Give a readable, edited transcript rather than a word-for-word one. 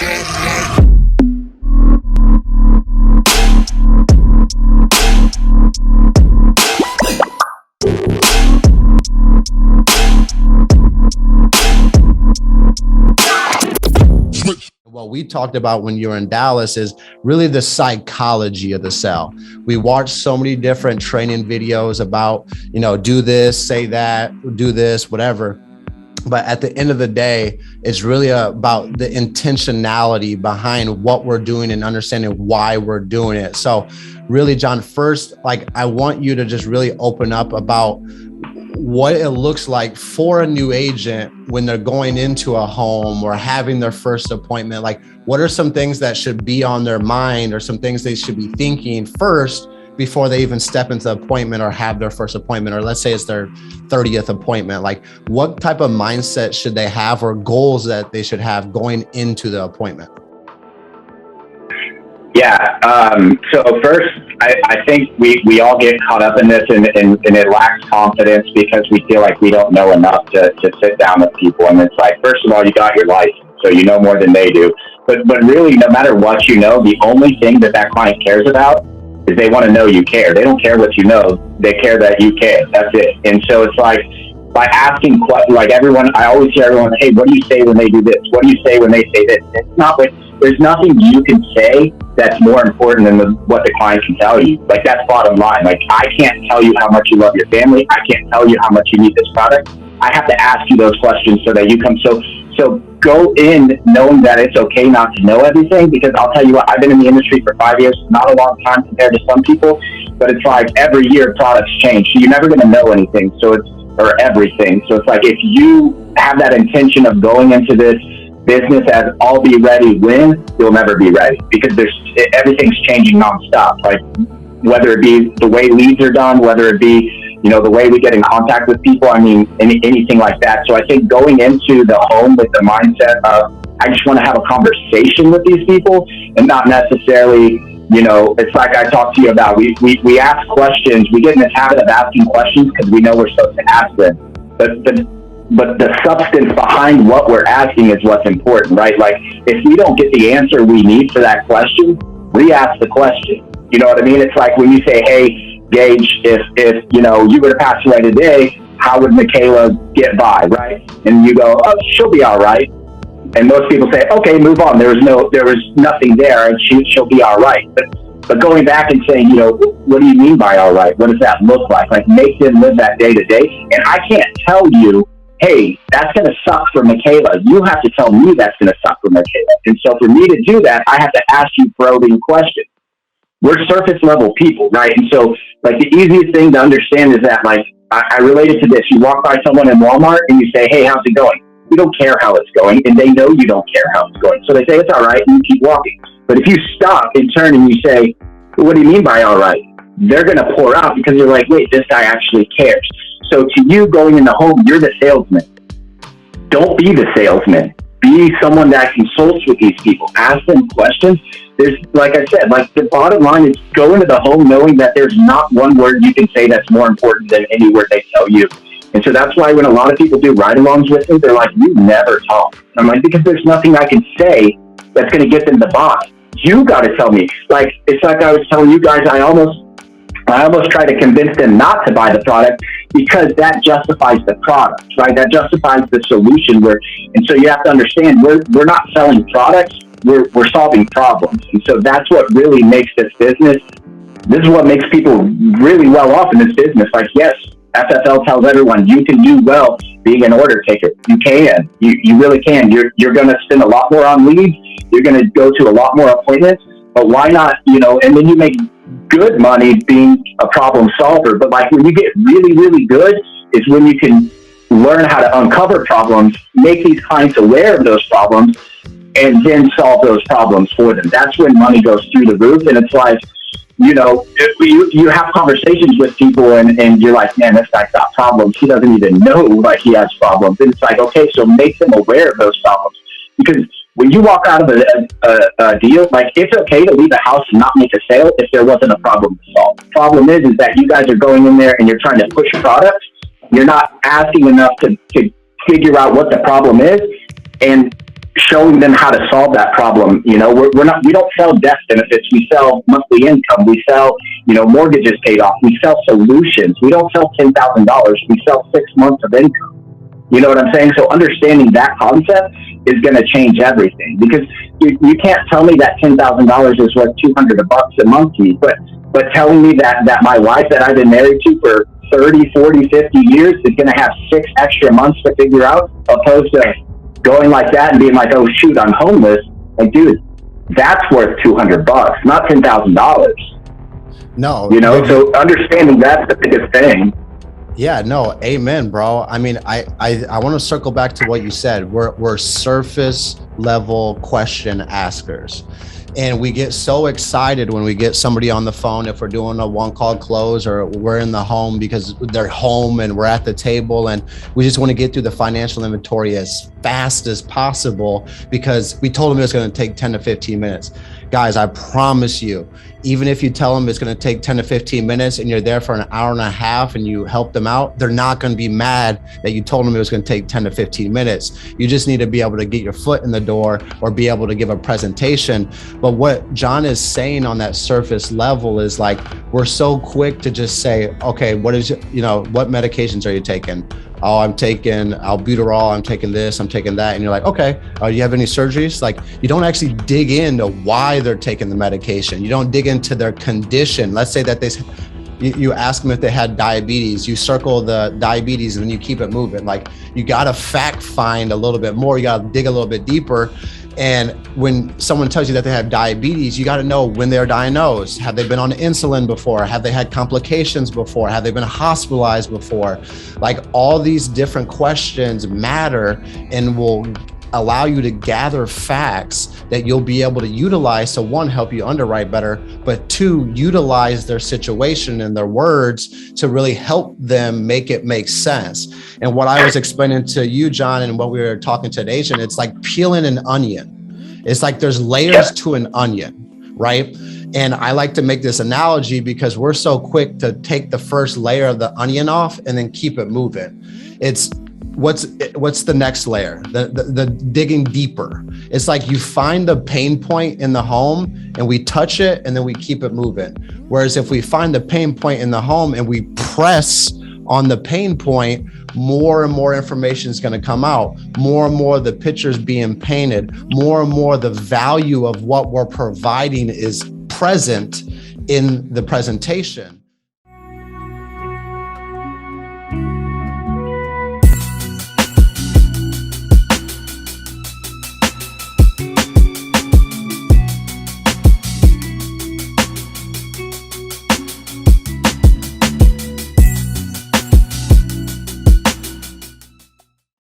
What we talked about when you were in Dallas is really the psychology of the sell. We watched so many different training videos about, do this, say that, do this, whatever. But at the end of the day, it's really about the intentionality behind what we're doing and understanding why we're doing it. So really, John, first, I want you to just really open up about what it looks like for a new agent when they're going into a home or having their first appointment. What are some things that should be on their mind or some things they should be thinking first before they even step into the appointment or have their first appointment, or let's say it's their 30th appointment? What type of mindset should they have or goals that they should have going into the appointment? Yeah. So first, I think we all get caught up in this and it lacks confidence because we feel like we don't know enough to sit down with people. And it's like, first of all, you got your license, so you know more than they do. But really, no matter what you know, the only thing that client cares about is they want to know you care. They don't care what you know. They care that you care. That's it. And so it's like, by asking questions, I always hear everyone, hey, what do you say when they do this? What do you say when they say this? It's not there's nothing you can say that's more important than what the client can tell you. That's bottom line. I can't tell you how much you love your family. I can't tell you how much you need this product. I have to ask you those questions so that you come. So go in knowing that it's okay not to know everything, because I'll tell you what, I've been in the industry for 5 years, not a long time compared to some people, but it's like every year products change. So you're never going to know anything. Or everything. So it's like, if you have that intention of going into this business as I'll be ready when, you'll never be ready, because everything's changing nonstop. Whether it be the way leads are done, whether it be, the way we get in contact with people, anything like that. So I think going into the home with the mindset of, I just want to have a conversation with these people and not necessarily, it's like I talked to you about, we ask questions, we get in this habit of asking questions because we know we're supposed to ask them. But the substance behind what we're asking is what's important, right? If we don't get the answer we need for that question, re-ask the question. You know what I mean? It's like when you say, hey, Gage, if you were to pass away today, how would Michaela get by, right? And you go, oh, she'll be all right. And most people say, okay, move on. There was nothing there, and she'll be all right. But going back and saying, what do you mean by all right? What does that look like? Make them live that day to day. And I can't tell you, hey, that's going to suck for Michaela. You have to tell me that's going to suck for Michaela. And so for me to do that, I have to ask you probing questions. We're surface level people, right? And so the easiest thing to understand is that I relate it to this. You walk by someone in Walmart and you say, hey, how's it going? You don't care how it's going, and they know you don't care how it's going. So they say it's all right, and you keep walking. But if you stop and turn and you say, what do you mean by all right? They're going to pour out because you're like, wait, this guy actually cares. So to you going in the home, you're the salesman. Don't be the salesman. Be someone that consults with these people. Ask them questions. There's, like I said, the bottom line is go into the home knowing that there's not one word you can say that's more important than any word they tell you. And so that's why when a lot of people do ride-alongs with me, they're like, you never talk. I'm like, because there's nothing I can say that's going to get them to buy. You got to tell me. It's like I was telling you guys, I almost try to convince them not to buy the product because that justifies the product, right? That justifies the solution. And so you have to understand, we're not selling products, we're solving problems. And so that's what really makes this business. This is what makes people really well off in this business. Yes, FFL tells everyone you can do well being an order taker. You can. You really can. You're going to spend a lot more on leads. You're going to go to a lot more appointments. But why not, and then you make good money being a problem solver. But when you get really, really good is when you can learn how to uncover problems, make these clients aware of those problems, and then solve those problems for them. That's when money goes through the roof. And it's like, you have conversations with people and you're like, man, this guy's got problems. He doesn't even know he has problems. And it's like, okay, so make them aware of those problems. Because when you walk out of a deal, it's okay to leave a house and not make a sale if there wasn't a problem to solve. The problem is that you guys are going in there and you're trying to push products. You're not asking enough to figure out what the problem is. And showing them how to solve that problem. You know, we don't sell death benefits. We sell monthly income. We sell, you know, mortgages paid off. We sell solutions. We don't sell $10,000. We sell 6 months of income. You know what I'm saying? So understanding that concept is going to change everything, because you can't tell me that $10,000 is worth $200 a month to me, but telling me that my wife that I've been married to for 30, 40, 50 years is going to have 6 extra months to figure out, opposed to going like that and being like, oh shoot, I'm homeless. Like, dude, that's worth $200, not $10,000. No, you know, so understanding that's the biggest thing. Yeah, no, amen, bro. I mean, I want to circle back to what you said. We're surface level question askers. And we get so excited when we get somebody on the phone, if we're doing a one call close or we're in the home because they're home and we're at the table, and we just want to get through the financial inventory as fast as possible because we told them it was going to take 10 to 15 minutes. Guys, I promise you, even if you tell them it's going to take 10 to 15 minutes and you're there for an hour and a half and you help them out, they're not going to be mad that you told them it was going to take 10 to 15 minutes. You just need to be able to get your foot in the door or be able to give a presentation. But what John is saying on that surface level is like, we're so quick to just say, okay, what medications are you taking? Oh, I'm taking albuterol, I'm taking this, I'm taking that. And you're like, okay, do you have any surgeries? Like, you don't actually dig into why they're taking the medication. You don't dig into their condition. Let's say that you ask them if they had diabetes, you circle the diabetes and then you keep it moving. Like, you got to fact find a little bit more. You got to dig a little bit deeper. And when someone tells you that they have diabetes, you got to know when they're diagnosed. Have they been on insulin before? Have they had complications before? Have they been hospitalized before? Like, all these different questions matter and will allow you to gather facts that you'll be able to utilize to, one, help you underwrite better, but two, utilize their situation and their words to really help them make it make sense. And what I was explaining to you, John, and what we were talking to the agent, it's like peeling an onion. It's like there's layers to an onion, right? And I like to make this analogy because we're so quick to take the first layer of the onion off and then keep it moving. It's what's the next layer, the digging deeper. It's like you find the pain point in the home and we touch it and then we keep it moving. Whereas if we find the pain point in the home and we press on the pain point, more and more information is going to come out, more and more the pictures being painted, more and more the value of what we're providing is present in the presentation.